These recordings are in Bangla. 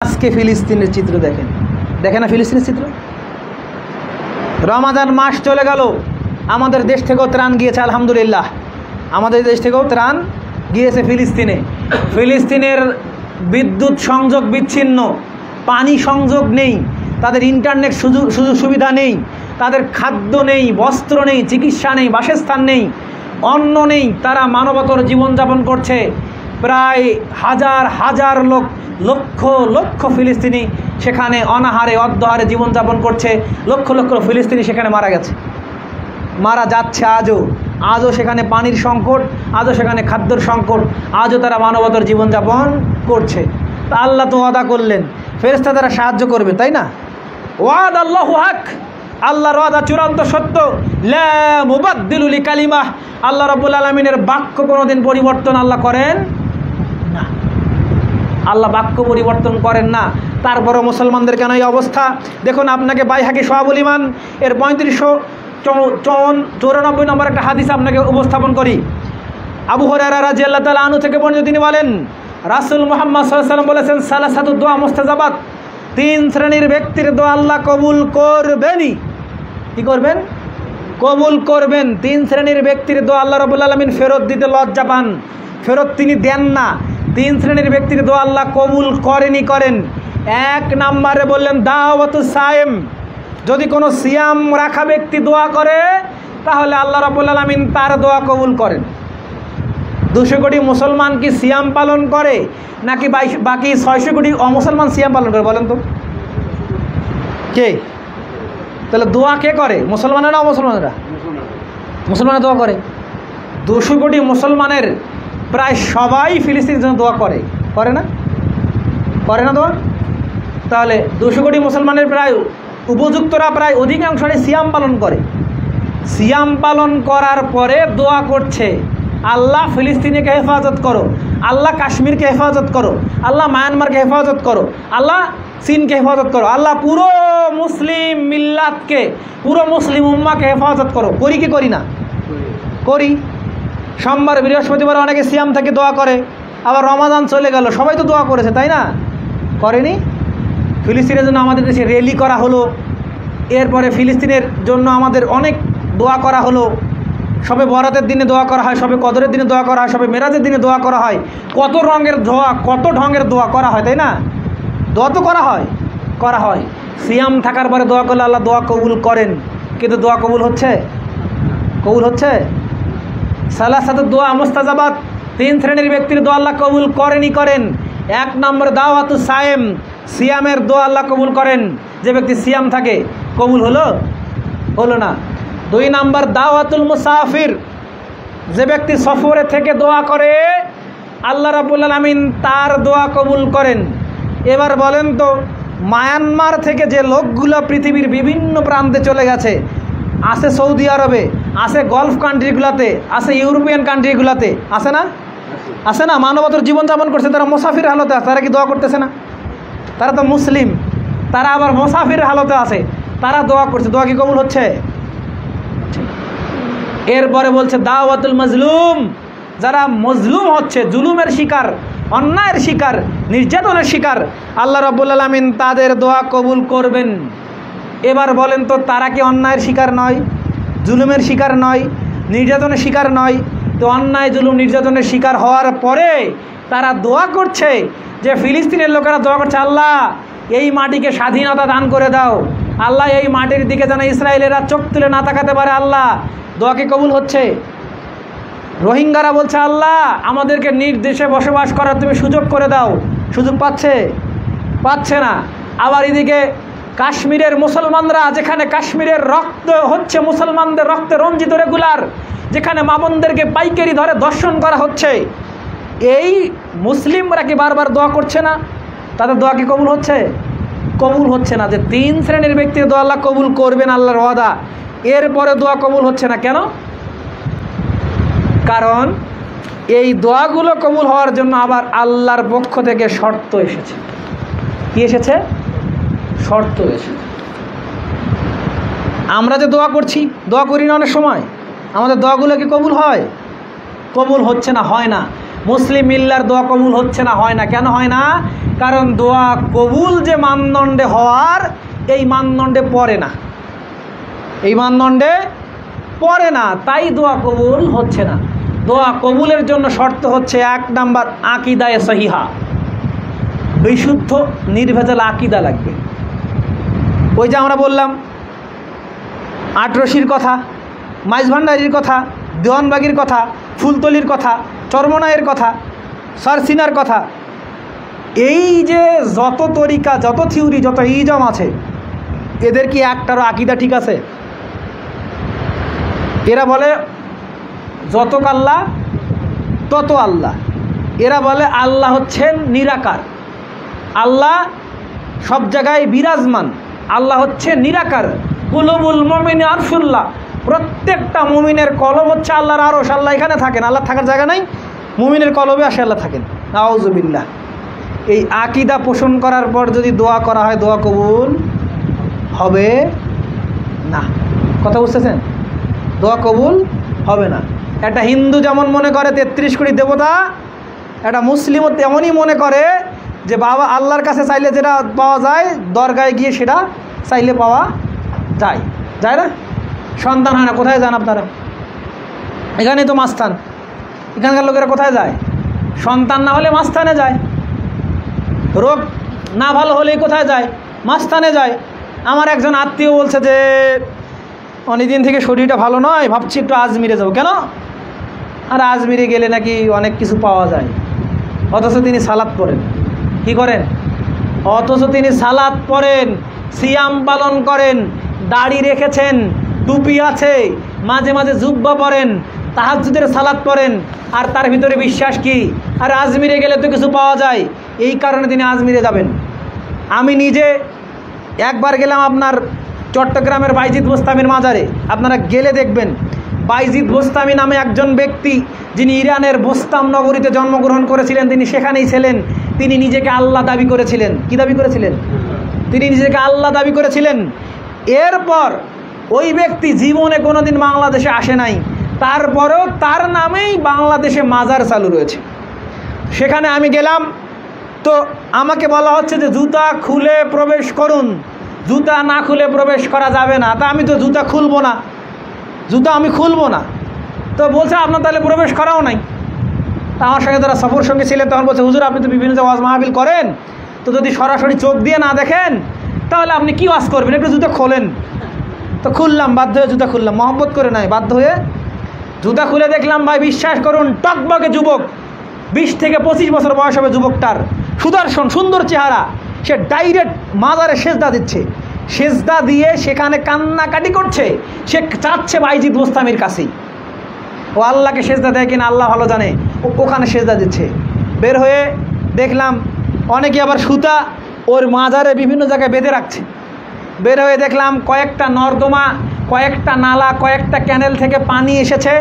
আজকে ফিলিস্তিনের চিত্র দেখেন, দেখেন না ফিলিস্তিনের চিত্র। রমাদান মাস চলে গেল, আমাদের দেশ থেকেও ত্রাণ গিয়েছে আলহামদুলিল্লাহ, আমাদের দেশ থেকেও ত্রাণ গিয়েছে ফিলিস্তিনে। ফিলিস্তিনের বিদ্যুৎ সংযোগ বিচ্ছিন্ন, পানি সংযোগ নেই, তাদের ইন্টারনেট সুযোগ সুবিধা নেই, তাদের খাদ্য নেই, বস্ত্র নেই, চিকিৎসা নেই, বাসস্থান নেই, অন্ন নেই। তারা মানবতর জীবনযাপন করছে। প্রায় হাজার হাজার লক্ষ লক্ষ ফিলিস্তিনি সেখানে অনাহারে অর্ধহারে জীবনযাপন করছে। লক্ষ লক্ষ ফিলিস্তিনি সেখানে মারা গেছে, মারা যাচ্ছে আজও সেখানে পানির সংকট, আজও সেখানে খাদ্যর সংকট, আজও তারা মানবতর জীবনযাপন করছে। তা আল্লাহ তো ওয়াদা করলেন ফেরেশতা তারা সাহায্য করবে, তাই না? ওয়াদ আল্লাহু হক, আল্লাহর ওয়াদা চূড়ান্ত সত্য। লা মুবাদদিলু লিকালিমাহ, আল্লাহ রাব্বুল আলামিনের বাক্য কোনোদিন পরিবর্তন আল্লাহ করেন না, আল্লাহ বাক্য পরিবর্তন করেন না। তারপরও মুসলমানদের কেন এই অবস্থা? দেখুন, আপনাকে বাইহাকি শাহুল ঈমান এর 3594 নম্বর একটা হাদিস আপনাকে উপস্থাপন করি। আবু হুরায়রা রাদিয়াল্লাহু তাআলা আনহু থেকে বর্ণিত, তিনি বলেন রাসূল মুহাম্মদ সাল্লাল্লাহু আলাইহি ওয়াসাল্লাম বলেছেন, সালাসাতু দুআ মুস্তাজাবাত, তিন শ্রেণীর ব্যক্তির দোয়া আল্লাহ কবুল করবেনই। কি করবেন? কবুল করবেন। তিন শ্রেণীর ব্যক্তির দোয়া আল্লাহ রাব্বুল আলামিন ফেরত দিতে লজ্জা পান, ফেরত তিনি দেন না। তিন শ্রেণীর ব্যক্তির দোয়া আল্লাহ কবুল করেন। এক নম্বরে বললেন দাওয়াতুস সায়েম, যদি কোনো সিয়াম রাখা ব্যক্তি দোয়া করে তাহলে আল্লাহ রাব্বুল আলামিন তার দোয়া কবুল করেন। 200 কোটি মুসলমান কি সিয়াম পালন করে, নাকি বাকি 600 কোটি অমুসলমান সিয়াম পালন করে? বলেন তো কে? তাহলে দোয়া কে করে? মুসলমানেরা না অমুসলমানেরা? মুসলমানেরা দোয়া করে। 200 কোটি মুসলমানের প্রায় সবাই ফিলিস্তিনের জন্য দোয়া করে, করে না? করে না দোয়া? তাহলে 200 কোটি মুসলমানের প্রায় উপযুক্তরা প্রায় অধিকাংশই সিয়াম পালন করে। সিয়াম পালন করার পরে দোয়া করছে, আল্লাহ ফিলিস্তিনিকে হেফাজত করো, আল্লাহ কাশ্মীরকে হেফাজত করো, আল্লাহ মায়ানমারকে হেফাজত করো, আল্লাহ চীনকে হেফাজত করো, আল্লাহ পুরো মুসলিম মিল্লাতকে, পুরো মুসলিম উম্মাকে হেফাজত করো। করি কি করি না? করি। সোমবার বৃহস্পতিবার অনেকে সিয়াম থেকে দোয়া করে, আবার রমাদান চলে গেল, সবাই তো দোয়া করেছে, তাই না? করেনি? ফিলিস্তিনের জন্য আমাদের দেশে র্যালি করা হলো, এরপরে ফিলিস্তিনের জন্য আমাদের অনেক দোয়া করা হলো। সবে বরাতের দিনে দোয়া করা হয়, সবে কদরের দিনে দোয়া করা হয়, সবে মেরাজের দিনে দোয়া করা হয়। কত রঙের দোয়া, কত ঢঙের দোয়া করা হয়, তাই না? দোয়া তো করা হয়। সিয়াম থাকার পরে দোয়া করলে আল্লাহ দোয়া কবুল করেন, কিন্তু দোয়া কবুল হচ্ছে? হচ্ছে? সালাসাতু দুআ মুস্তাজাবাত, তিন শ্রেণীর ব্যক্তির দোয়া আল্লাহ কবুল করেন। এক নম্বর দাওয়াতুস সায়েম, সিয়ামের দোয়া আল্লাহ কবুল করেন। যে ব্যক্তি সিয়াম থাকে, কবুল হলো না। 2 নম্বর দাওয়াতুল মুসাফির, যে ব্যক্তি সফরে থেকে দোয়া করে আল্লাহ রাব্বুল আলামিন তার দোয়া কবুল করেন। এবার বলেন তো, মায়ানমার থেকে যে লোকগুলো পৃথিবীর বিভিন্ন প্রান্তে চলে গেছে, আছে সৌদি আরবে, আছে গলফ কান্ট্রিগুলোতে, আছে ইউরোপিয়ান কান্ট্রিগুলোতে, আছে না? মানবতার জীবনযাপন করছে, তারা মুসাফির হালতে আছে, তারা কি দোয়া করতেছে না? তারা তো মুসলিম, তারা আবার মুসাফির হালতে আছে, তারা দোয়া করছে। দোয়া কি কবুল হচ্ছে? এরপরে বলছে দাওয়াতুল মাজলুম, যারা মজলুম হচ্ছে, জুলুমের শিকার, অন্যায়ের শিকার, নির্যাতনের শিকার, আল্লাহ রাব্বুল আলামিন তাদের দোয়া কবুল করবেন। এবার বলেন তো, তারা কি অন্যায়ের শিকার নয়, জুলুমের শিকার নয়, নির্যাতনের শিকার নয়? তো অন্যায় জুলুম নির্যাতনের শিকার হওয়ার পরে তারা দোয়া করছে, যে ফিলিস্তিনের লোকেরা দোয়া করছে, আল্লাহ এই মাটিকে স্বাধীনতা দান করে দাও, আল্লাহ এই মাটির দিকে যেন ইসরায়েলেরা চোখ তুলে না তাকাতে পারে। আল্লাহ দোয়া কি কবুল হচ্ছে? রোহিঙ্গারা বলছে, আল্লাহ আমাদেরকে নির্দেশে বসবাস করার তুমি সুযোগ করে দাও। সুযোগ পাচ্ছে না। আবার এদিকে কাশ্মীরের মুসলমানরা, যেখানে কাশ্মীরের রক্ত হচ্ছে মুসলমানদের রক্তে রঞ্জিত রেগুলার, যেখানে মা বোনদেরকে পাইকারি ধরে দর্শন করা হচ্ছে, এই মুসলিমরা কি বারবার দোয়া করছে না? তাদের দোয়া কি কবুল হচ্ছে না। যে 3 শ্রেণীর ব্যক্তির দোয়া আল্লাহ কবুল করবেন, আল্লাহর ওয়াদা, এরপরে দোয়া কবুল হচ্ছে না কেন? কারণ এই দোয়াগুলো কবুল হওয়ার জন্য আবার আল্লাহর পক্ষ থেকে শর্ত এসেছে। কি এসেছে? শর্ত এসেছে। আমরা যে দোয়া করি না অনেক সময়, আমাদের দোয়াগুলো কি কবুল হয়? কবুল হচ্ছে না, হয় না। মুসলিম মিল্লার দোয়া কবুল হচ্ছে না, হয় না। কেন হয় না? কারণ দোয়া কবুল যে মানদণ্ডে হওয়ার, এই মানদণ্ডে পড়ে না, এই মানদণ্ডে পড়ে না, তাই দোয়া কবুল হচ্ছে না। দোয়া কবুলের জন্য শর্ত হচ্ছে 1 নাম্বার আকিদায়ে সহিহা, বিশুদ্ধ নির্ভেজাল আকিদা লাগবে। ওই যে আমরা বললাম আটরশির কথা, মাইজভান্ডারির কথা, দেওয়ানবাগির কথা, ফুলতলির কথা, চরমনায়ের কথা, সারসিনার কথা, এই যে যত তরিকা, যত থিওরি, যত ইজম আছে, এদের কি একটারও আকিদা ঠিক আছে? এরা বলে যত আল্লাহ তত আল্লাহ, এরা বলে আল্লাহ হচ্ছেন নিরাকার, আল্লাহ সব জায়গায় বিরাজমান, আল্লাহ হচ্ছে নিরাকার। কুলুবুল মুমিনি আরশুল্লাহ, প্রত্যেকটা মুমিনের কলব হচ্ছে আল্লাহর আরশ, আল্লাহ এখানে থাকেন, আল্লাহ থাকার জায়গা নাই, মুমিনের কলবে আসে আল্লাহ থাকেন। আউযুবিল্লাহ। এই আকিদা পোষণ করার পর যদি দোয়া করা হয়, দোয়া কবুল হবে না। কথা বুঝতেছেন? দোয়া কবুল হবে না। একটা হিন্দু যেমন মনে করে 33 কোটি দেবতা, একটা মুসলিমও তেমনই মনে করে যে বাবা আল্লাহর কাছে চাইলে যেটা পাওয়া যায়, দরগায় গিয়ে সেটা চাইলে পাওয়া যায়, যায় না? সন্তান হয় না, কোথায় যান আপনারা? এখানেই তো মাস্তান, এখানকার লোকেরা কোথায় যায়? সন্তান না হলে মাস্তানে যায়, রোগ না ভালো হলেই কোথায় যায়? মাস্তানে যায়। আমার একজন আত্মীয় বলছে যে অনেকদিন থেকে শরীরটা ভালো নয়, ভাবছি একটু আজমিরে যাবো। কেন? আর আজমিরে গেলে নাকি অনেক কিছু পাওয়া যায়, অথচ তিনি সালাত পড়েন। কি করেন? অথচ তিনি সালাত পড়েন, সিয়াম পালন করেন, দাড়ি রেখেছেন, টুপি আছে, মাঝে মাঝে জুব্বা পরেন, তাহাজ্জুদের সালাত পড়েন, আর তার ভিতরে বিশ্বাস কি? আর আজমিরে গেলে তো কিছু পাওয়া যায়, এই কারণে তিনি আজমিরে যাবেন। আমি নিজে একবার গেলাম আপনার চট্টগ্রামের বাইজিদ বোস্তামির মাজারে, আপনারা গেলে দেখবেন বাইজিদ বোস্তামি নামে একজন ব্যক্তি, যিনি ইরানের বোস্তাম নগরীতে জন্মগ্রহণ করেছিলেন, তিনি সেখানেই ছিলেন। তিনি নিজেকে আল্লাহ দাবি করেছিলেন। কি দাবি করেছিলেন? তিনি নিজেকে আল্লাহ দাবি করেছিলেন। এরপর ওই ব্যক্তি জীবনে কোনোদিন বাংলাদেশে আসে নাই, তারপরেও তার নামেই বাংলাদেশে মাজার চালু রয়েছে। সেখানে আমি গেলাম, তো আমাকে বলা হচ্ছে যে জুতা খুলে প্রবেশ করুন, জুতা না খুলে প্রবেশ করা যাবে না। তা আমি তো জুতা খুলবো না, জুতা আমি খুলবো না। তো বলছে আপনার তাহলে প্রবেশ করাও নাই। তা আমার সঙ্গে যারা সফর সঙ্গে ছিলেন তখন বলছে, হুজুর আপনি তো বিভিন্ন ওয়াজ মাহফিল করেন, তো যদি সরাসরি চোখ দিয়ে না দেখেন তাহলে আপনি কি ওয়াজ করবেন, একটু জুতা খোলেন। তো খুললাম, বাধ্য হয়ে জুতা খুললাম, মহব্বত করে নাই, বাধ্য হয়ে জুতা খুলে দেখলাম ভাই বিশ্বাস করুন টকবকে যুবক, 20 থেকে 25 বছর বয়স হবে যুবকটার, সুদর্শন সুন্দর চেহারা, সে ডাইরেক্ট মাজারে সেজদা দিচ্ছে, সেজদা দিয়ে সেখানে কান্নাকাটি করছে, সে চাচ্ছে বাইজিদ বোস্তামির কাছেই। ও আল্লাহকে সেজদা দেয় কিনা আল্লাহ ভালো জানে, ওখানে সেজদা দিচ্ছে। বের হয়ে দেখলাম অনেকে আবার সুতা ওর মাজারে বিভিন্ন জায়গায় বেঁধে রাখছে। বের হয়ে দেখলাম কয়েকটা নর্দমা, কয়েকটা নালা, কয়েকটা ক্যানেল থেকে পানি এসেছে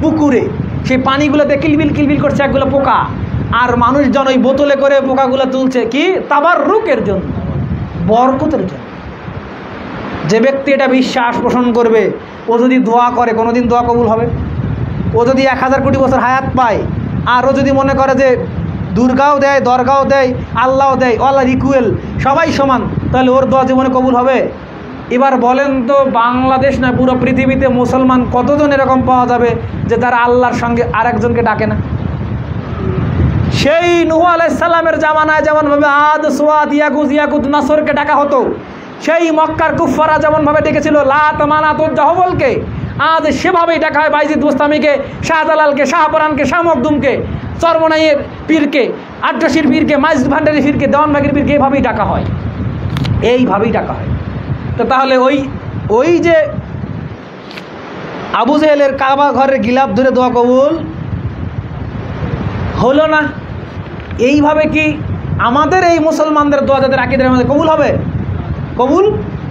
পুকুরে, সেই পানিগুলোতে কিলবিল কিলবিল করছে একগুলো পোকা, আর মানুষজন ওই বোতলে করে পোকাগুলো তুলছে কি? তাবাররুকের জন্য, বরকতের জন্য। যে ব্যক্তি এটা বিশ্বাস পোষণ করবে, ও যদি দোয়া করে কোনোদিন দোয়া কবুল হবে। ও যদি 1000 কোটি বছর হায়াত পায়, আর ও যদি মনে করে যে দুর্গাও দেয়, দরগাও দেয়, আল্লাহও দেয়, আল্লাহর ইকুয়াল, সবাই সমান, তাহলে ওর দোয়া জীবনে কবুল হবে? এবার বলেন তো বাংলাদেশ না পুরো পৃথিবীতে মুসলমান কতজন এরকম পাওয়া যাবে যে তারা আল্লাহর সঙ্গে আরেকজনকে ডাকে না? সেই নূহ আলাইহিস সালামের জামানায় যেমনভাবে আদ, সুয়াদ, ইয়াগুজ, ইয়াকুত, নাসরকে ডাকা হতো, সেই মক্কার কুফাররা যেমনভাবে ডেকেছিল লাত, মানাত, উজ্জা, হবলকে, আজ সেভাবেই ডাকা হয় বাইজিদ বোস্তামিকে, শাহজালালকে, শাহপরানকে, শাহ মখদুমকে, চরমনাইয়ের পীরকে, আটরশির পীরকে, মাইজ ভান্ডারি পীরকে, দেওয়ানবাগির পীরকে, এইভাবেই ডাকা হয়, এইভাবেই ডাকা হয়। তো তাহলে ওই যে আবু জেহেলের কাবা ঘরের গিলাফ ধরে দোয়া কবুল হলো না, এইভাবে কি আমাদের এই মুসলমানদের দোয়া যাদের আকীদার মধ্যে কবুল হবে? কবুল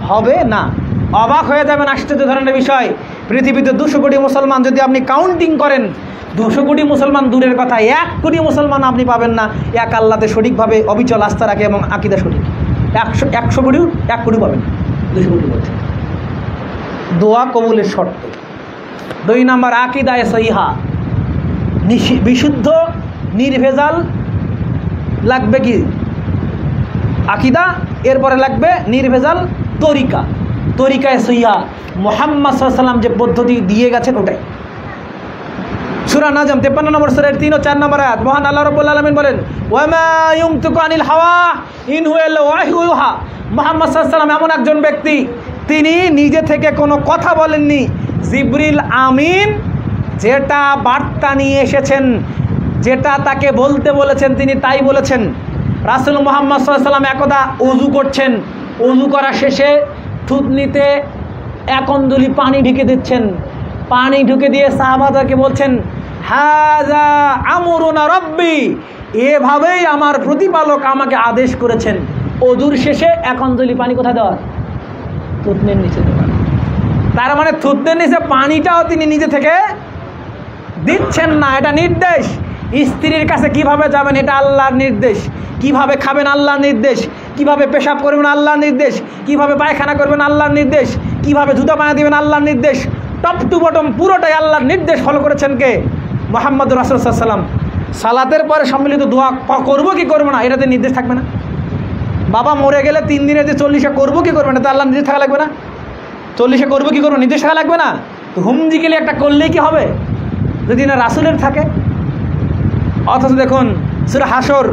হবে না। অবাক হয়ে যাবেন আশ্চর্য ধরনের বিষয়, পৃথিবীতে 200 কোটি মুসলমান যদি আপনি কাউন্টিং করেন, 200 কোটি মুসলমান দূরের কথা, 1 কোটি মুসলমান আপনি পাবেন না এক আল্লাহতে সঠিকভাবে অবিচল আস্থা রাখে এবং আকীদা সঠিক। 100 কোটিও 1 কোটি পাবেন 200 কোটির মধ্যে। দোয়া কবুলের শর্ত 2 নাম্বার আকীদায়ে সহিহা, বিশুদ্ধ নির্ভেজাল লাগবে কি আকিদা, এরপরে লাগবে নির্ভেজাল তরিকা। তরিকায় সহিহা মুহাম্মদ সাল্লাল্লাহু আলাইহি ওয়াসাল্লাম যে পদ্ধতি দিয়ে গেছেন ওটাই। সূরা নাজম 53 নম্বর সূরার 3 ও 4 নম্বর আয়াত মহান আল্লাহ রাব্বুল আলামিন বলেন, ওয়া মা ইউনতিকু আনিল হাওয়া ইন হুয়া ইল্লা ওয়াহয়ু ইউহা। মুহাম্মদ সাল্লাল্লাহু আলাইহি ওয়াসাল্লাম এমন একজন ব্যক্তি, তিনি নিজে থেকে কোনো কথা বলেননি। জিবরিল আমিন যেটা বার্তা নিয়ে এসেছেন, যেটা তাকে বলতে বলেছেন, তিনি তাই বলেছেন। রাসূল মুহাম্মদ সাল্লাল্লাহু আলাইহি ওয়াসাল্লাম একদা ওযু করছেন, ওযু করা শেষে থুতনিতে 1 আঞ্জলি পানি ঢেকে দিচ্ছেন। পানি ঢুকে দিয়ে সাহাবাদেরকে বলছেন, হাযা আমরুনা রাব্বি, এভাবেই আমার প্রতিপালক আমাকে আদেশ করেছেন। ওযুর শেষে 1 আঞ্জলি পানি কোথায় দেওয়া? থুতনির নিচে দেওয়া। তার মানে থুতনির নিচে পানিটাও তিনি নিজে থেকে দিচ্ছেন না, এটা নির্দেশ। স্ত্রীর কাছে কিভাবে যাবেন এটা আল্লাহর নির্দেশ, কিভাবে খাবেন আল্লাহর নির্দেশ, কিভাবে পেশাব করবেন আল্লাহর নির্দেশ, কিভাবে পায়খানা করবেন আল্লাহর নির্দেশ, কিভাবে জুতা পানি দিবেন আল্লাহর নির্দেশ। টপ টু বটম পুরোটাই আল্লাহর নির্দেশ ফলো করেছেন কে? মুহাম্মদুর রাসূল সাল্লাল্লাহু আলাইহি ওয়াসাল্লাম। সালাতের পরে সম্মিলিত দোয়া করবো কি করবো না এটাতে নির্দেশ থাকবে না? বাবা মরে গেলে 3 দিনে যে 40 করবো কি করবে না তা আল্লাহর নির্দেশ থাকা লাগবে না? 40 করবো কি করবো নির্দেশ থাকা লাগবে না? হুমজি গেলে একটা করলেই কি হবে যদি না রাসূলের থাকে? অথচ দেখুন সূরা হাসর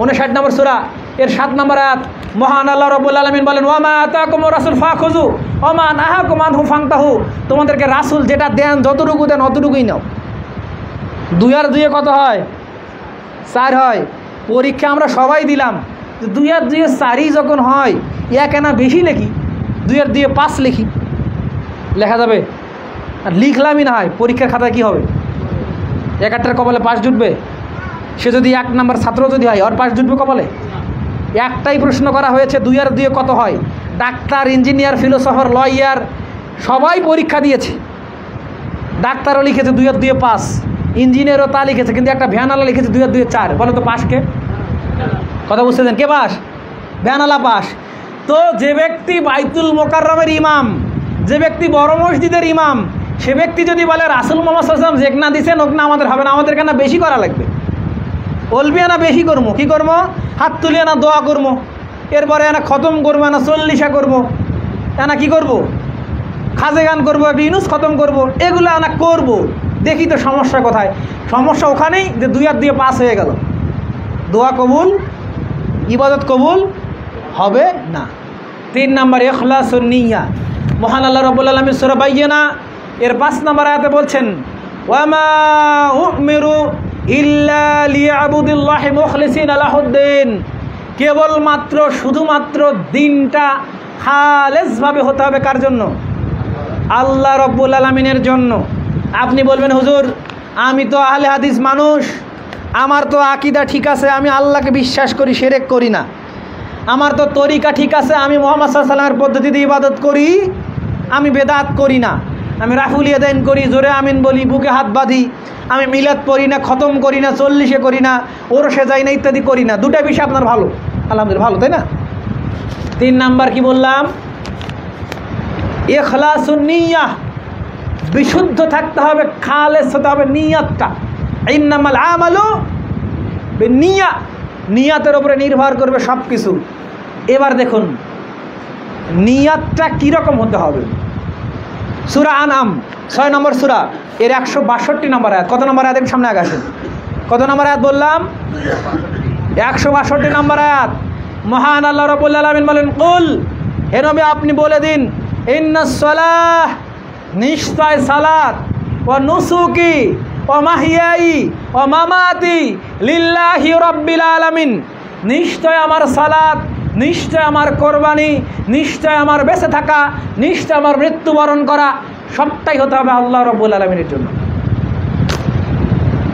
59 নম্বর সূরা এর 7 নম্বর আয়াত মহান আল্লাহ রাব্বুল আলামিন বলেন, ওয়া মা আতাকুমুর রাসূল ফাখুযু ওয়া মা নাহাকুম আনহু ফান্তাহু। তোমাদেরকে রাসূল যেটা দেন যতটুকু দেন অতটুকুই নাও। 2 আর 2 কত হয়? 4 হয়। পরীক্ষা আমরা সবাই দিলাম, 2 আর 2 4ই যখন হয়, 1 আনা বেশি লিখি, 2 আর 2 5 লিখি, লেখা যাবে? আর লিখলামই না হয়, পরীক্ষার খাতায় কি হবে? 1-8টার কপালে 5 জুটবে? সে যদি 1 নম্বর ছাত্র যদি হয় আর 5 জুটবে কপালে? একটাই প্রশ্ন করা হয়েছে, 2 আর 2 কত হয়? ডাক্তার, ইঞ্জিনিয়ার, ফিলোসফার, লয়ার সবাই পরীক্ষা দিয়েছে। ডাক্তারও লিখেছে 2 আর 2 5, ইঞ্জিনিয়ারও তা লিখেছে, কিন্তু একটা ভ্যানওয়ালা লিখেছে 2 আর 2 4। বলো তো পাস কে? কথা বুঝতেছেন? কে পাস? ভ্যানওয়ালা পাস। তো যে ব্যক্তি বাইতুল মোকাররমের ইমাম, যে ব্যক্তি বড় মসজিদের ইমাম, সে ব্যক্তি যদি বলে রাসূল মুহাম্মদ সাল্লাল্লাহু আলাইহি ওয়াসাল্লাম যেকনা দিছেন ওকনা আমাদের হবে না, আমাদের কেন বেশি করা লাগবে? বলবি না বেশি করবো, কি করবো? হাত তুলিয়ে না দোয়া করবো, এরপরে না খতম করবো, না 40 করবো, না কি করবো? খাজে গান করবো, একটা ইউনুস খতম করবো, এগুলো না করবো। দেখি তো সমস্যা কোথায়? সমস্যা ওখানেই যে 2 আর 2 পাস হয়ে গেল, দোয়া কবুল, ইবাদত কবুল হবে না। 3 নম্বর ইখলাসুন নিয়্যা। মহান আল্লাহ রাব্বুল আলামিন সূরা বাইয়িনা এর 5 নম্বর আয়াতে বলছেন, ওয়া মা উমিরু ইল্লা লিয়াবুদুল্লাহি মুখলিসিনা লাহুদ্দিন। কেবলমাত্র শুধুমাত্র দিনটা খালেসভাবে হতে হবে। কার জন্য? আল্লাহ রাব্বুল আলামিনের জন্য। আপনি বলবেন, হুজুর আমি তো আহলে হাদিস মানুষ, আমার তো আকীদা ঠিক আছে, আমি আল্লাহকে বিশ্বাস করি, শিরক করি না। আমার তো তরিকা ঠিক আছে, আমি মুহাম্মদ সাল্লাল্লাহু আলাইহি ওয়াসাল্লামের পদ্ধতিতে ইবাদত করি, আমি বেদাত করি না, আমি রাফুল ইয়াদাইন করি, জোরে আমিন বলি, বুকে হাত বাঁধি, আমি মিলাদ পড়ি না, খতম করি না, 40 করি না, ওরসে যাই না, ইত্যাদি করি না। 2টা বিষয় আপনার ভালো, আলহামদুলিল্লাহ ভালো, তাই না? 3 নাম্বার কি বললাম? ইখলাসুন নিয়্যাহ। বিশুদ্ধ থাকতে হবে, খালেস হতে হবে নিয়তটা। ইন্নামাল আমালু বিন্নিয়া, নিয়তের উপরে নির্ভর করবে সব কিছু। এবার দেখুন নিয়তটা কীরকম হতে হবে। সূরা আনআম 6 নম্বর সূরা এর 162 নম্বর আয়াত। কত নম্বর আয়াত? সামনে আগে আসেন। কত নম্বর আয়াত বললাম? 162 নম্বর আয়াত। মহান আল্লাহ রাব্বুল আলামিন বলেন, কুল, হে নবী আপনি বলে দিন, ইন্নাস সালাহ, নিশ্চয় সালাত, ওয়া নুসুকি ওয়া মাহইয়াই ওয়া মামাতি লিল্লাহি রাব্বিল আলামিন। নিশ্চয় আমার সালাত, নিশ্চয় আমার কোরবানি, নিশ্চয় আমার বেঁচে থাকা, নিশ্চয় আমার মৃত্যুবরণ করা, সবটাই হতে হবে আল্লাহ রাব্বুল আলামিনের জন্য।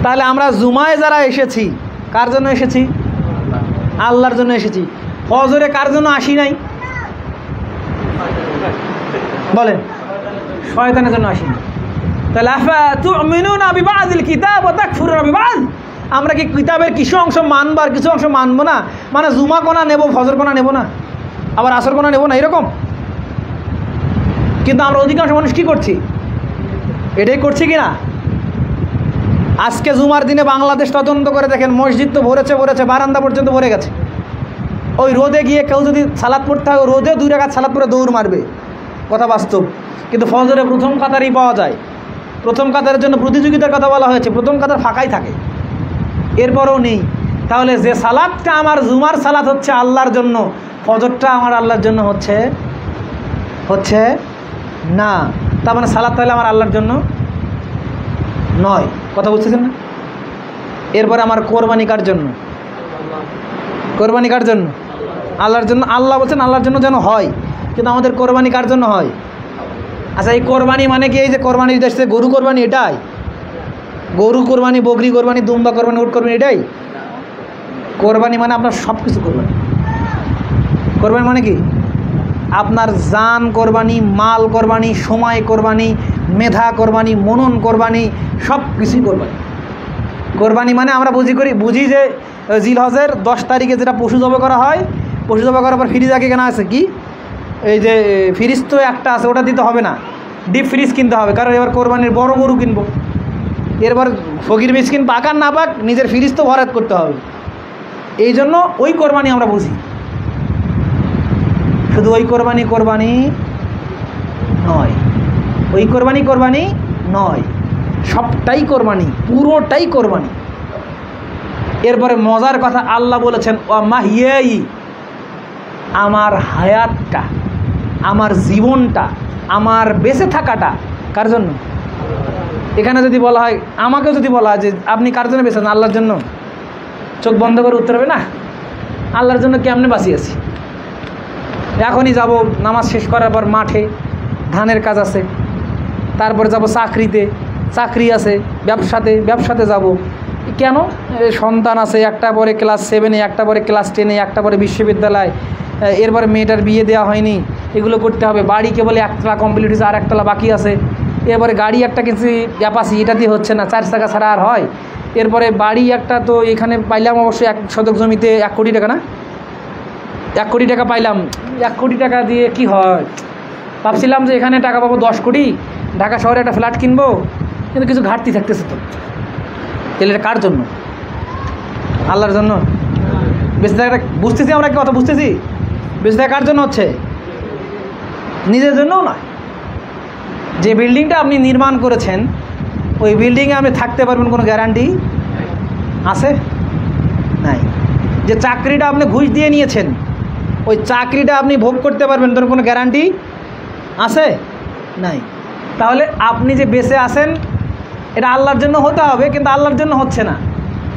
তাহলে আমরা জুমায় যারা এসেছি, কার জন্য এসেছি? আল্লাহর জন্য এসেছি। ফজরে কার জন্য আসি নাই? বলেন, শয়তানের জন্য আসি না। তাহলে আফাতুমিনুনা বিবাদিল কিতাব ওয়া তাকফুরুনা বিবাদ। আমরা কি কিতাবের কিছু অংশ মানব আর কিছু অংশ মানবো না? মানে জুমা কোনা নেব, ফজর কোনা নেব না, আবার আসর কোনা নেব না, এরকম। কিন্তু আমরা অধিকাংশ মানুষ কি করছি? এটাই করছি কি না? আজকে জুমার দিনে বাংলাদেশ তদন্ত করে দেখেন, মসজিদ তো ভরেছে, বারান্দা পর্যন্ত ভরে গেছে। ওই রোদে গিয়ে কেউ যদি সালাত পড়তে হয়, রোদে 2 রাকাত সালাত পড়ে দৌড় মারবে, কথা বাস্তব। কিন্তু ফজরে প্রথম কাতারই পাওয়া যায়। প্রথম কাতারের জন্য প্রতিযোগিতার কথা বলা হয়েছে, প্রথম কাতার ফাঁকাই থাকে, এরপরেও নেই। তাহলে যে সালাতটা আমার জুমার সালাত হচ্ছে আল্লাহর জন্য, ফজরটা আমার আল্লাহর জন্য হচ্ছে না। তার মানে সালাত তাহলে আমার আল্লাহর জন্য নয়, কথা বুঝতেছেন না? এরপরে আমার কোরবানি কার জন্য? কোরবানি কার জন্য? আল্লাহর জন্য। আল্লাহ বলছেন আল্লাহর জন্য যেন হয়, কিন্তু আমাদের কোরবানি কার জন্য হয়? আচ্ছা, এই কোরবানি মানে কি এই যে কোরবানির দেশে গরু কোরবানি, এটাই? গরু কোরবানি, বকরি কোরবানি, দুম্বা কোরবানি, উট কোরবানি, এটাই কোরবানি? মানে আপনার সব কিছু কোরবানি। কোরবানি মানে কি? আপনার জান কোরবানি, মাল কোরবানি, সময় কোরবানি, মেধা কোরবানি, মনন কোরবানি, সব কিছুই কোরবানি। কোরবানি মানে আমরা বুঝি যে জিলহজের 10 তারিখে যেটা পশু জবাই করা হয়, পশু জবাই করার পর ফ্রিজ আগে কেনা আছে কি, এই যে ফ্রিজ তো একটা আছে, ওটা দিতে হবে না, ডিপ ফ্রিজ কিনতে হবে, কারণ এবার কোরবানির বড় গরু কিনবো। এরপর ফকির মিসকিন পাক আর না পাক নিজের ফ্রিজ তো ভরাট করতে হবে। এই জন্য ওই কোরবানি আমরা বুঝি। শুধু ওই কোরবানি নয়, ওই কোরবানি নয়, সবটাই কোরবানি, পুরোটাই কোরবানি। এরপরে মজার কথা, আল্লাহ বলেছেন ওয়া মাহিয়াই, আমার হায়াতটা, আমার জীবনটা, আমার বেঁচে থাকাটা কার জন্য? এখানে যদি বলা হয়, আমাকেও যদি বলা হয় যে আপনি কার জন্য বেঁচেছেন? আল্লাহর জন্য, চোখ বন্ধ করে উত্তর হবে না? আল্লাহর জন্য কেমনে বাঁচিয়েছি? এখনই যাব নামাজ শেষ করার পর মাঠে ধানের কাজ আছে, তারপরে যাব চাকরিতে, চাকরি আছে, ব্যবসাতে যাব। কেন? সন্তান আছে, একটা পরে ক্লাস 7-এ, একটা পরে ক্লাস 10-এ, একটা পরে বিশ্ববিদ্যালয়, এরপরে মেয়েটার বিয়ে দেওয়া হয়নি, এগুলো করতে হবে। বাড়ি কেবল 1 তলা কমপ্লিট হয়েছে, আর 1 তলা বাকি আছে। এরপরে গাড়ি একটা কিনছি অ্যাপাচি, এটা দিয়ে হচ্ছে না, 4 চাকা ছাড়া আর হয়। এরপরে বাড়ি একটা তো এখানে পাইলাম অবশ্যই 1 শতক জমিতে 1 কোটি টাকা, না 1 কোটি টাকা পাইলাম। 1 কোটি টাকা দিয়ে কি হয়? ভাবছিলাম যে এখানে টাকা পাবো 10 কোটি, ঢাকা শহরে একটা ফ্ল্যাট কিনবো, কিন্তু কিছু ঘাটতি থাকতেছে। তো তাহলে এটা কার জন্য? আল্লাহর জন্য। বেঁচে থাকাটা বুঝতেছি আমরা, কি কথা বুঝতেছি? বেঁচে থাকা কার জন্য হচ্ছে? নিজের জন্যও নয়। যে বিল্ডিংটা আপনি নির্মাণ করেছেন, ওই বিল্ডিংয়ে আপনি থাকতে পারবেন কোনো গ্যারান্টি আছে? নাই। যে চাকরিটা আপনি ঘুষ দিয়ে নিয়েছেন, ওই চাকরিটা আপনি ভোগ করতে পারবেন তোর কোনো গ্যারান্টি আছে? নাই। তাহলে আপনি যে বেঁচে আছেন, এটা আল্লাহর জন্য হতে হবে, কিন্তু আল্লাহর জন্য হচ্ছে না।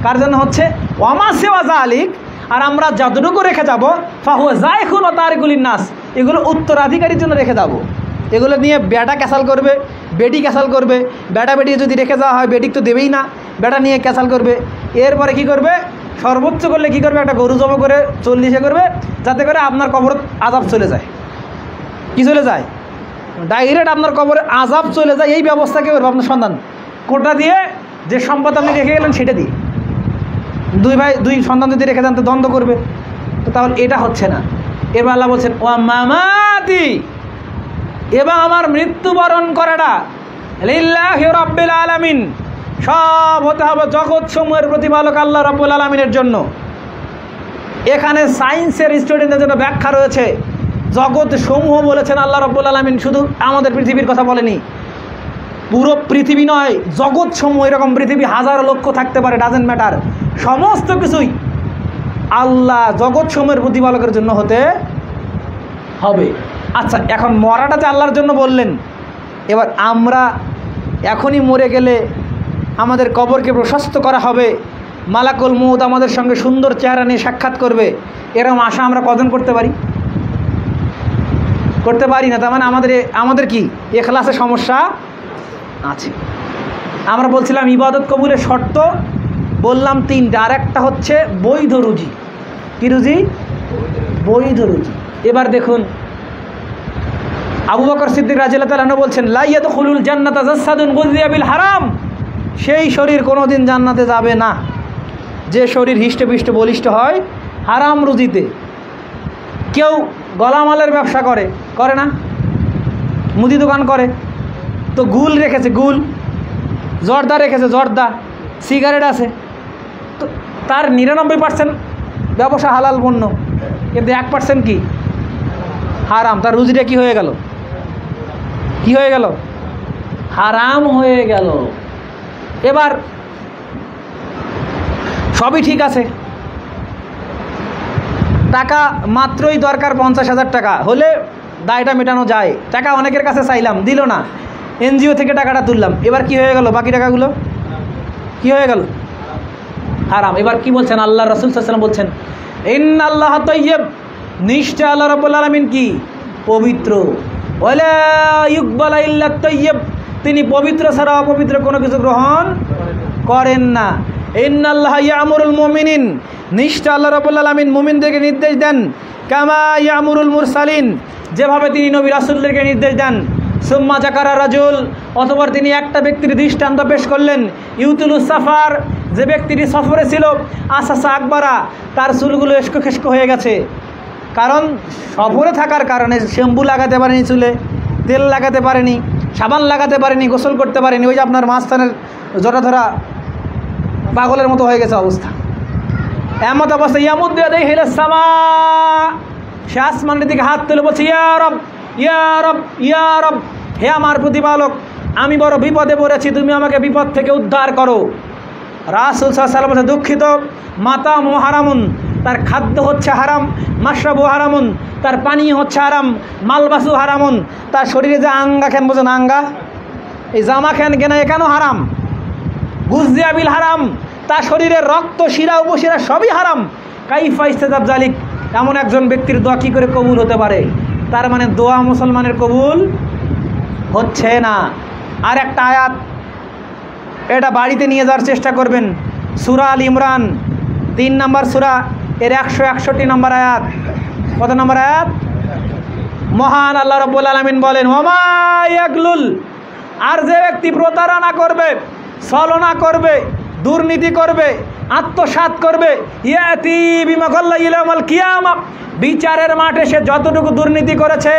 কার জন্য হচ্ছে? ওয়ামা সিওয়া যালিক, আর আমরা যতটুকু রেখে যাব ফাহুয়া যায়খুন ওয়া তারিকুলিন নাস, এগুলো উত্তরাধিকারীর জন্য রেখে যাব। এগুলো নিয়ে বেটা ক্যাসাল করবে, বেটি ক্যাসাল করবে। বেটা বেটি যদি রেখে যাওয়া হয়, বেটিক তো দেবেই না, বেটা নিয়ে ক্যাসাল করবে। এরপরে কি করবে? সর্বোচ্চ করলে কি করবে? একটা গরু জব করে 40-এ করবে, যাতে করে আপনার কবর আযাব চলে যায়। কি চলে যায়? ডাইরেক্ট আপনার কবরে আযাব চলে যায়। এই ব্যবস্থা কে করবে? আপনার সন্তান। কোটা দিয়ে যে সম্পদ আপনি রেখে গেলেন সেটা দিয়ে 2 সন্তান যদি রেখে দেন তো দ্বন্দ্ব করবে। তো তাহলে এটা হচ্ছে না। এবার আল্লাহ বলছেন ওয়া মামাতি, এবং আমার মৃত্যুবরণ করাটা লিল্লাহি রাব্বিল আলামিন, সব হতে হবে জগৎ সমূহের প্রতিপালক আল্লাহ রাব্বুল আলামিনের জন্য। এখানে সায়েন্সের স্টুডেন্টদের জন্য ব্যাখ্যা রয়েছে। জগৎ সমূহ বলেছেন আল্লাহ রাব্বুল আলামিন, শুধু আমাদের পৃথিবীর কথা বলেনি। পুরো পৃথিবী নয়, জগৎ সমূহ, এরকম পৃথিবী হাজারো লক্ষ থাকতে পারে, ডাজেন্ট ম্যাটার, সমস্ত কিছুই আল্লাহ জগৎ সমূহের প্রতিপালকের জন্য হতে হবে। আচ্ছা, এখন মরাটা যে আল্লাহর জন্য বললেন, এবার আমরা এখনই মরে গেলে আমাদের কবরকে প্রশস্ত করা হবে, মালাকুল মউত আমাদের সঙ্গে সুন্দর চেহারা নিয়ে সাক্ষাৎ করবে, এরকম আশা আমরা কজন করতে পারি? করতে পারি না। তার মানে আমাদের কি ইখলাসে সমস্যা আছে। আমরা বলছিলাম ইবাদত কবুলের শর্ত, বললাম 3টা, আর একটা হচ্ছে বৈধ রুজি। কি রুজি? বৈধ রুজি। এবার দেখুন, আবু বকর সিদ্দিক রাদিয়াল্লাহু তাআলা বলছেন লা ইয়াদখুলুল জান্নাতা জাসাদুন গুযিয়া বিল হারাম, সেই শরীর কোনোদিন জান্নাতে যাবে না যে শরীর হিষ্টপিষ্ট বলিষ্ঠ হয় হারাম রুজিতে। কেউ গলামালের ব্যবসা করে না, মুদি দোকান করে, তো গুল রেখেছে গুল, জর্দা রেখেছে জর্দা, সিগারেট আছে, তো তার 99% ব্যবসা হালাল পণ্য, কিন্তু 1% কি হারাম। তার রুজিটা কি হয়ে গেল? কি হয়ে গেল? হারাম হয়ে গেল। এবার সবই ঠিক আছে, টাকা মাত্রই দরকার 50,000 টাকা হলে দায়টা মেটানো যায়। টাকা অনেকের কাছে চাইলাম, দিল না, এনজিও থেকে টাকাটা তুললাম, এবার কি হয়ে গেল? বাকি টাকাগুলো কি হয়ে গেল? হারাম। এবার কি বলছেন আল্লাহ রাসূল সাল্লাল্লাহু আলাইহি ওয়াসাল্লাম? বলছেন ইন্নাল্লাহা তাইয়্যিব, নিশ্চয় আল্লাহ রাব্বুল আলামিন কি? পবিত্র। ওয়ালা ইউকবালু ইল্লা তাইয়্যিব, তিনি পবিত্র ছাড়া অপবিত্র কোনো কিছু গ্রহণ করেন না। ইন্নাল্লাহা ইয়ামুরুল মুমিনিন, নিশ্চয় আল্লাহ রাব্বুল আলামিন মুমিনদেরকে নির্দেশ দেন, কামা ইয়ামুরুল মুরসালিন, যেভাবে তিনি নবী রাসূলদেরকে নির্দেশ দেন। সুম্মা যাকারা রাজুল, অতঃপর তিনি একটা ব্যক্তির দৃষ্টান্ত পেশ করলেন, ইউতুলুস সাফার, যে ব্যক্তিটি সফরে ছিল, আসাসা আকবারা, তার চুলগুলো এস্কো খেস্কো হয়ে গেছে, কারণ সফরে থাকার কারণে শ্যাম্পু লাগাতে পারেনি, চুলে তেল লাগাতে পারেনি, সাবান লাগাতে পারেনি, গোসল করতে পারেনি, ওই যে আপনার মাঝখানের জটা ধরা পাগলের মতো হয়ে গেছে অবস্থা। এমত অবস্থা ইয়ামুদ্দিয়া দেই হেলে সামা, সে আসমানের দিকে হাত তুলে বলছে, ইয়া রব ইয়া রব ইয়া রব, হে আমার প্রতিপালক, আমি বড় বিপদে পড়েছি, তুমি আমাকে বিপদ থেকে উদ্ধার করো। রাসূল সাল্লাল্লাহু আলাইহি ওয়াসাল্লাম দুঃখিত, মাতামু হারামুন, তার খাদ্য হচ্ছে হারাম, মাশরাবু হারামুন, তার পানীয় হচ্ছে হারাম, মালবাসু হারামুন, তার শরীরে যে আঙ্গা খেন, বোঝেন আঙ্গা, এই জামা খেন কেনা এখানেও হারাম, গুজদিয়া বিল হারাম, তার শরীরের রক্ত শিরা উপশিরা সবই হারাম। কাইফা ইস্তেজাব জালিক, এমন একজন ব্যক্তির দোয়া কী করে কবুল হতে পারে? তার মানে দোয়া মুসলমানের কবুল হচ্ছে না। আর একটা আয়াত, এটা বাড়িতে নিয়ে যাওয়ার চেষ্টা করবেন, সূরা আল ইমরান 3 নম্বর সূরা, এর 161 নম্বর আয়াত। কত নম্বর আয়াত? মহান আল্লাহ রাব্বুল আলামিন বলেন, ওমা ইয়াগলুল, আর যে ব্যক্তি প্রতারণা করবে, ছলনা করবে, দুর্নীতি করবে, আত্মসাৎ করবে, ইয়াতি বিমা গাল্লা ইয়াউমাল কিয়ামা, বিচারের মাঠে সে যতটুকু দুর্নীতি করেছে,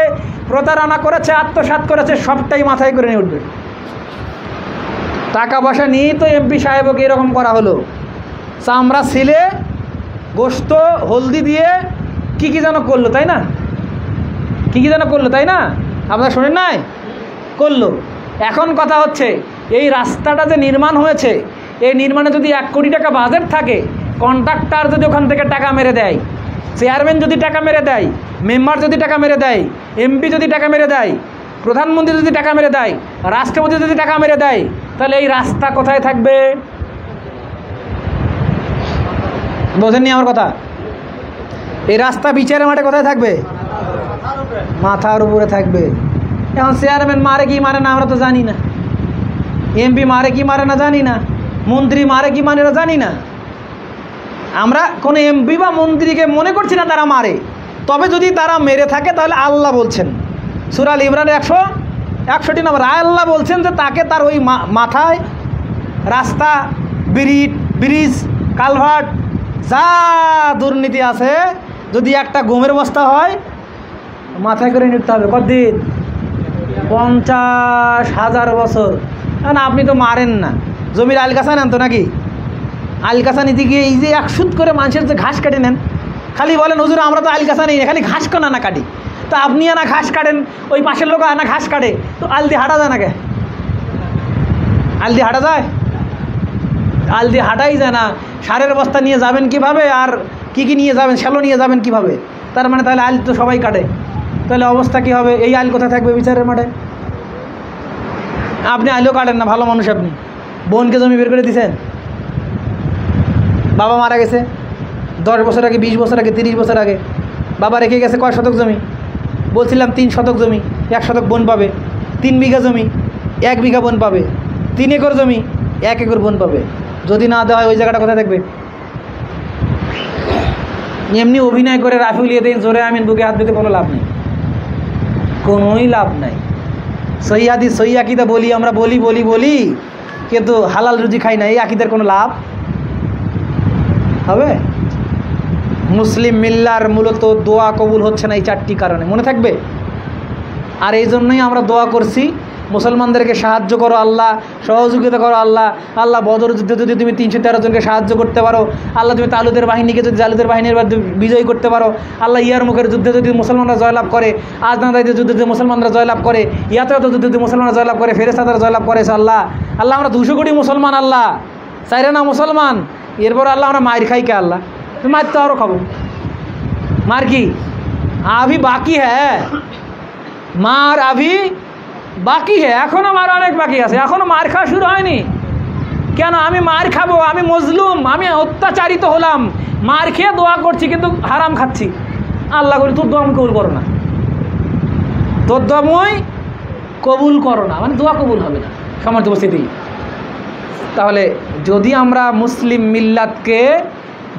প্রতারণা করেছে, আত্মসাৎ করেছে, সবটাই মাথায় করে নিয়ে উঠবে। টাকা পয়সা নিয়েই তো এমপি সাহেবকে এরকম করা হলো, চামড়া ছিলে, গোস্ত হলদি দিয়ে কি কি যেন করলো, তাই না? কি কি যেন করলো, তাই না? আপনারা শোনেন নাই? করলো। এখন কথা হচ্ছে, এই রাস্তাটা যে নির্মাণ হয়েছে, এই নির্মাণে যদি 1 কোটি টাকা বাজেট থাকে, কন্ট্রাক্টর যদি ওখান থেকে টাকা মেরে দেয়, চেয়ারম্যান যদি টাকা মেরে দেয়, মেম্বার যদি টাকা মেরে দেয়, এমপি যদি টাকা মেরে দেয়, প্রধানমন্ত্রী যদি টাকা মেরে দেয়, রাষ্ট্রপতি যদি টাকা মেরে দেয়, তাহলে এই রাস্তা কোথায় থাকবে? বোঝেননি আমার কথা? এই রাস্তা বিচারের মাঠে কোথায় থাকবে? মাথার উপরে থাকবে। এখন চেয়ারম্যান মারে কি মারে না আমরা তো জানি না, এমপি মারে কি মারে না জানি না, মন্ত্রী মারে কি মানে না জানি না। আমরা কোনো এমপি বা মন্ত্রীকে মনে করছি না তারা মারে, তবে যদি তারা মেরে থাকে তাহলে আল্লাহ বলছেন, সূরা আল ইমরানের 161 নম্বর, আল্লাহ বলছেন যে তাকে তার ওই মাথায় রাস্তা, ব্রিজ, কালভার্ট, যা দুর্নীতি আছে, যদি একটা গমের বস্তা হয়, মাথায় করে নিতে হবে। কতদিন? 50,000 বছর। না আপনি তো মারেন না, জমির আলগাছা নেন তো নাকি? আলগাছা নিতে গিয়ে এই যে 1 সুদ করে মানুষের যে ঘাস কেটে নেন, খালি বলেন হুজুর আমরা তো আলগাছা নেই না, খালি ঘাস কেন না কাটি। তো আপনি আনা ঘাস কাটেন, ওই পাশের লোক আনা ঘাস কাটে, তো আলদি হাঁটা যায় না কে? আলদি হাঁটা যায়? আলদি হাঁটাই যায় না। সারের বস্তা নিয়ে যাবেন কিভাবে, আর কি কি নিয়ে যাবেন, শ্যালো নিয়ে যাবেন কিভাবে? তার মানে তাহলে আল তো সবাই কাটে, তাহলে অবস্থা কি হবে? এই আল কোথায় থাকবে বিচারের মাঠে? আপনি আলও কাটেন না, ভালো মানুষ আপনি, বোনকে জমি বের করে দিয়েছেন, বাবা মারা গেছে 10 বছর আগে, 20 বছর আগে, 30 বছর আগে, বাবা রেখে গেছে কয় শতক জমি? বলছিলাম 3 শতক জমি, 1 শতক বোন পাবে। 3 বিঘা জমি 1 বিঘা বোন পাবে। 3 একর জমি 1 একর বোন পাবে। যদি না দেওয়া হয় ওই জায়গাটা কোথায় থাকবে? এমনি অভিনয় করে রাফি উলিয়ে দিন, জোরে আমিন বুকে হাত দিতে কোনো লাভ নেই, কোনোই লাভ নাই। সহি হাদিস সহি আকিদা বলি আমরা, বলি কিন্তু হালাল রুজি খাই না, এই আকিদার কোনো লাভ হবে? মুসলিম মিল্লার মূলত দোয়া কবুল হচ্ছে না এই 4টি কারণে, মনে থাকবে। আর এই জন্যই আমরা দোয়া করছি মুসলমানদেরকে সাহায্য করো আল্লাহ, সহযোগিতা করো আল্লাহ। আল্লাহ বদর যুদ্ধে যদি তুমি 313 জনকে সাহায্য করতে পারো, আল্লাহ তুমি তালুদের বাহিনীকে যদি জালুদের বাহিনীর বিজয়ী করতে পারো, আল্লাহ ইয়ারমুখের যুদ্ধে যদি মুসলমানরা জয়লাভ করে, আজনাদাইদের যুদ্ধে যদি মুসলমানরা জয়লাভ করে, ইয়াতে যুদ্ধে যদি মুসলমানরা জয়লাভ করে, ফেরেশতারা জয়লাভ করেছে আল্লাহ। আল্লাহ আমরা 200 কোটি মুসলমান আল্লাহ, চাইরে না মুসলমান। এরপর আল্লাহ আমরা মার খাই কে আল্লাহ? মার তো আরও খাবো। মার কি আভি বাকি হ্যাঁ, মার আভি বাকি হ্যাঁ, এখনও মার অনেক বাকি আছে, এখনও মার খাওয়া শুরু হয়নি। কেন আমি মার খাবো? আমি মজলুম, আমি অত্যাচারিত হলাম, মার খেয়ে দোয়া করছি কিন্তু হারাম খাচ্ছি। আল্লাহ বলি তোর দোয়া আমি কবুল করো না, তোর দোয়া মই কবুল করো না, মানে দোয়া কবুল হবে না। সমর্থ উপস্থিতি। তাহলে যদি আমরা মুসলিম মিল্লাতকে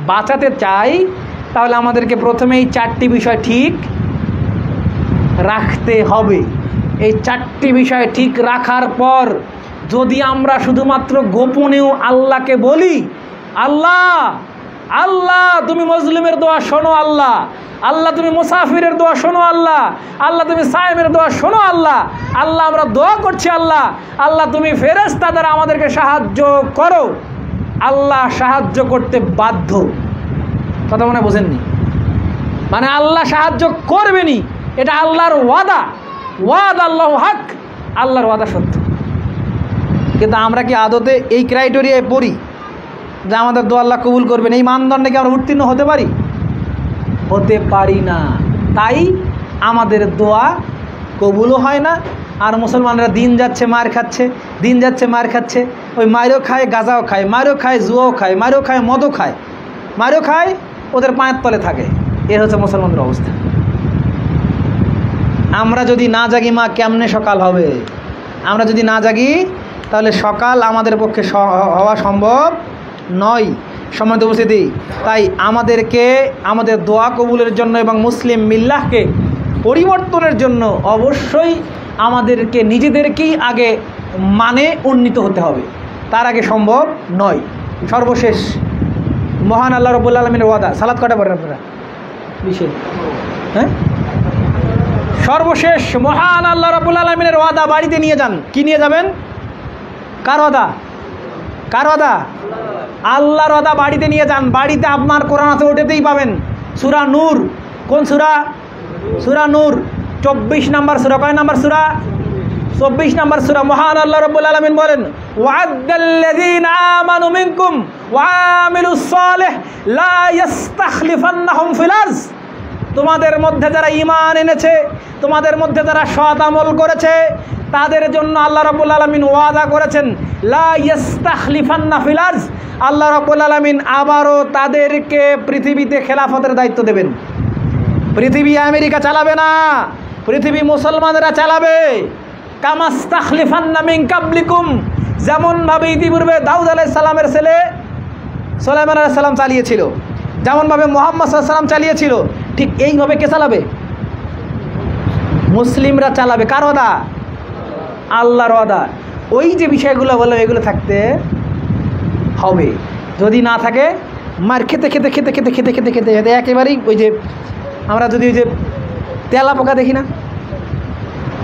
বাঁচাতে চাই, তাহলে আমাদেরকে প্রথমেই 4টি বিষয় ঠিক রাখতে হবে। এই 4টি বিষয় ঠিক রাখার পর যদি আমরা শুধুমাত্র গোপনেও আল্লাহকে বলি, আল্লাহ আল্লাহ তুমি মজলুমের দোয়া শোনো আল্লাহ, আল্লাহ তুমি মুসাফিরের দোয়া শোনো আল্লাহ, আল্লাহ তুমি সায়েমের দোয়া শোনো আল্লাহ, আল্লাহ আমরা দোয়া করছি আল্লাহ, আল্লাহ তুমি ফেরেশতা দ্বারা আমাদেরকে সাহায্য করো। আল্লাহ সাহায্য করতে বাধ্য, কথা মনে বোঝেননি? মানে আল্লাহ সাহায্য করবেনি, এটা আল্লাহর ওয়াদা। ওয়াদ আল্লাহ হক, আল্লাহর ওয়াদা সত্য। কিন্তু আমরা কি আদতে এই ক্রাইটেরিয়ায় পড়ি যে আমাদের দোয়া আল্লাহ কবুল করবেন? এই মানদণ্ডে কি আমরা উত্তীর্ণ হতে পারি? হতে পারি না। তাই আমাদের দোয়া কবুলও হয় না। আর মুসলমানরা দিন যাচ্ছে মার খাচ্ছে, দিন যাচ্ছে মার খাচ্ছে। ওই মারও খায়, গাঁজাও খায়, মারও খায়, জুয়াও খায়, মারও খায়, মদও খায়, মারও খায়, ওদের পায়ের তলে থাকে। এর হচ্ছে মুসলমানদের অবস্থা। আমরা যদি না জাগি মা, কেমনে সকাল হবে? আমরা যদি না জাগি তাহলে সকাল আমাদের পক্ষে হওয়া সম্ভব নয়। সম্মানিত উপস্থিতি, তাই আমাদেরকে আমাদের দোয়া কবুলের জন্য এবং মুসলিম মিল্লাহকে পরিবর্তনের জন্য অবশ্যই আমাদেরকে নিজেদেরকেই আগে মানে উন্নীত হতে হবে, তার আগে সম্ভব নয়। সর্বশেষ মহান আল্লাহ রাব্বুল আলামিনের ওয়াদা। সালাত কটা পড়েন আপনারা? হ্যাঁ, সর্বশেষ মহান আল্লাহ রাব্বুল আলামিনের ওয়াদা। বাড়িতে নিয়ে যান। কি নিয়ে যাবেন? কার ওয়াদা? কার ওয়াদা? আল্লাহর ওয়াদা। বাড়িতে নিয়ে যান। বাড়িতে আপনার কোরআন আছে, ওটাতেই পাবেন। সূরা নূর। কোন সূরা? সূরা নূর 24 নম্বর সূরা। কয় নম্বর সূরা? 24 নম্বর সূরা। মহান আল্লাহ রাব্বুল আলামিন বলেন, ওয়া'আদাল্লাযীনা আমানু মিনকুম ওয়া আমিলুস সালিহ লা ইস্তাখলিফান্নাহুম ফিল আরদ। তোমাদের মধ্যে যারা ঈমান এনেছে, তোমাদের মধ্যে যারা সৎ আমল করেছে, তাদের জন্য আল্লাহ রাব্বুল আলামিন ওয়াদা করেছেন, লা ইস্তাখলিফান্না ফিল আরদ। আল্লাহ রাব্বুল আলামিন আবারও তাদেরকে পৃথিবীতে খেলাফতের দায়িত্ব দেবেন। পৃথিবী আমেরিকা চালাবে না, পৃথিবী মুসলমানরা চালাবে। কামাস্তাখলিফান্না মিন কাবলিকুম, যেমনভাবে ইতিপূর্বে দাউদ আলাইহিস সালামের ছেলে সুলাইমান আলাইহিস সালাম চালিয়েছিল, যেমনভাবে মুহাম্মদ সাল্লাল্লাহু আলাইহি ওয়াসাল্লাম চালিয়েছিল, ঠিক এইভাবে কে চালাবে? মুসলিমরা চালাবে। কার ওয়াদা? আল্লাহর ওয়াদা। ওই যে বিষয়গুলো বললাম, এগুলো থাকতে হবে। যদি না থাকে, মার খেতে খেতে খেতে খেতে খেতে খেতে খেতে খেতে একেবারেই ওই যে আমরা যদি ওই যে তেলা পোকা দেখি না,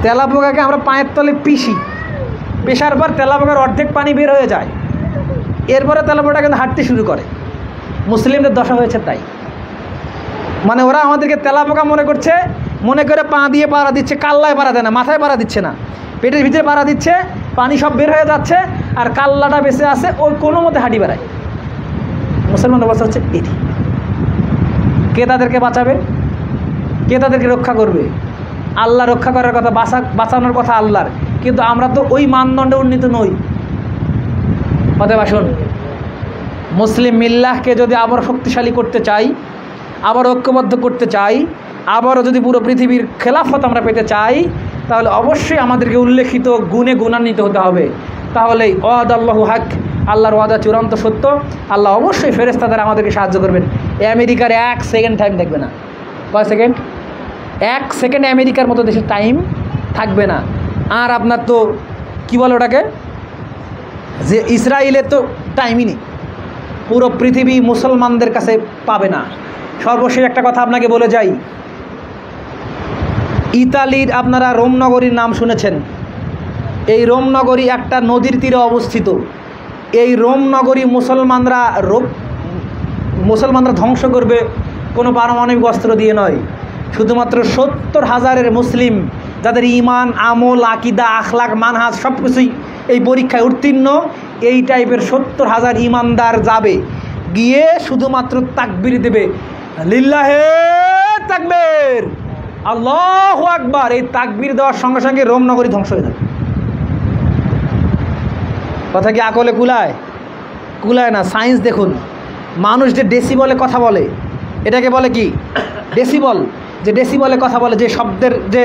তেলা পোকাকে আমরা পায়ের তলে পিষি, পেশার পর তেলা পোকার অর্ধেক পানি বের হয়ে যায়, এরপরে তেলা পোকাটা কিন্তু হাঁটতে শুরু করে। মুসলিমদের দশা হয়েছে তাই। মানে ওরা আমাদেরকে তেলা পোকা মনে করছে, মনে করে পা দিয়ে পাড়া দিচ্ছে, কাল্লায় পাড়া দেয় না, মাথায় পাড়া দিচ্ছে না, পেটের ভিতরে পাড়া দিচ্ছে, পানি সব বের হয়ে যাচ্ছে, আর কাল্লাটা বেঁচে আছে, ওই কোনো মতে হাঁটি বেড়ায়। মুসলমান অবস্থা হচ্ছে এটি। কে তাদেরকে বাঁচাবে? কে তাদেরকে রক্ষা করবে? আল্লাহ রক্ষা করার কথা, বাঁচানোর কথা আল্লাহর, কিন্তু আমরা তো ওই মানদণ্ডে উন্নীত নই। অতএব আসুন, মুসলিম মিল্লাহকে যদি আবার শক্তিশালী করতে চাই, আবার ঐক্যবদ্ধ করতে চাই, আবারও যদি পুরো পৃথিবীর খেলাফত আমরা পেতে চাই, তাহলে অবশ্যই আমাদেরকে উল্লেখিত গুণে গুণান্বিত হতে হবে। তাহলেই ওয়াদ আল্লাহু হক, আল্লাহর ওয়াদা চূড়ান্ত সত্য। আল্লাহ অবশ্যই ফেরেশতা দ্বারা আমাদেরকে সাহায্য করবেন। আমেরিকার 1 সেকেন্ড টাইম থাকবে না। কয় সেকেন্ড? 1 সেকেন্ড আমেরিকার মতো দেশের টাইম থাকবে না। আর আপনার তো কি বলে ওটাকে, যে ইসরায়েলের তো টাইমই নেই, পুরো পৃথিবী মুসলমানদের কাছে পাবে না। সর্বশেষ একটা কথা আপনাকে বলে যাই, ইতালির আপনারা রোম নগরীর নাম শুনেছেন। এই রোম নগরী একটা নদীর তীরে অবস্থিত। এই রোম নগরী মুসলমানরা ধ্বংস করবে কোনো পারমাণবিক অস্ত্র দিয়ে নয়, শুধুমাত্র 70,000 মুসলিম যাদের ঈমান, আমল, আকীদা, আখলাক, মানহাজ সব কিছুই এই পরীক্ষায় উত্তীর্ণ, এই টাইপের 70,000 ঈমানদার যাবে, গিয়ে শুধুমাত্র তাকবীর দেবে, লিল্লাহে তাকবীর, আল্লাহু আকবার। এই তাকবীর দেওয়ার সঙ্গে সঙ্গে রোম নগরী ধ্বংস হয়ে যাবে। কথা কি আকলে কুলায়? কুলায় না। সায়েন্স দেখুন, মানুষ যে ডেসিবলে কথা বলে, এটাকে বলে কি? ডেসিবল। যে ডেসিবলে কথা বলে, যে শব্দের যে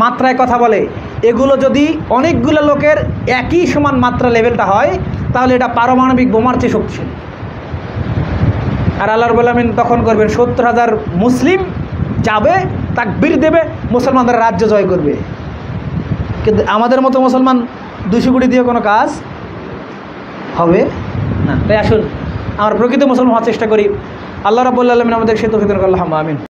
মাত্রায় কথা বলে, এগুলো যদি অনেকগুলো লোকের একই সমান মাত্রা লেভেলটা হয়, তাহলে এটা পারমাণবিক বোমার চেয়ে শক্তিশালী। আর আল্লাহ রাব্বুল আলামিন তখন করবেন 70,000 মুসলিম যাবে, তাকবীর দেবে, মুসলমানদের রাজ্য জয় করবে। কিন্তু আমাদের মতো মুসলমান 200 কোটি দিয়ে কোনো কাজ হবে না। তাই আসুন আমরা প্রকৃত মুসলমান হওয়ার চেষ্টা করি। আল্লাহ রাব্বুল আলামিন আমাদের সে তৌফিক দান করুন। আমিন।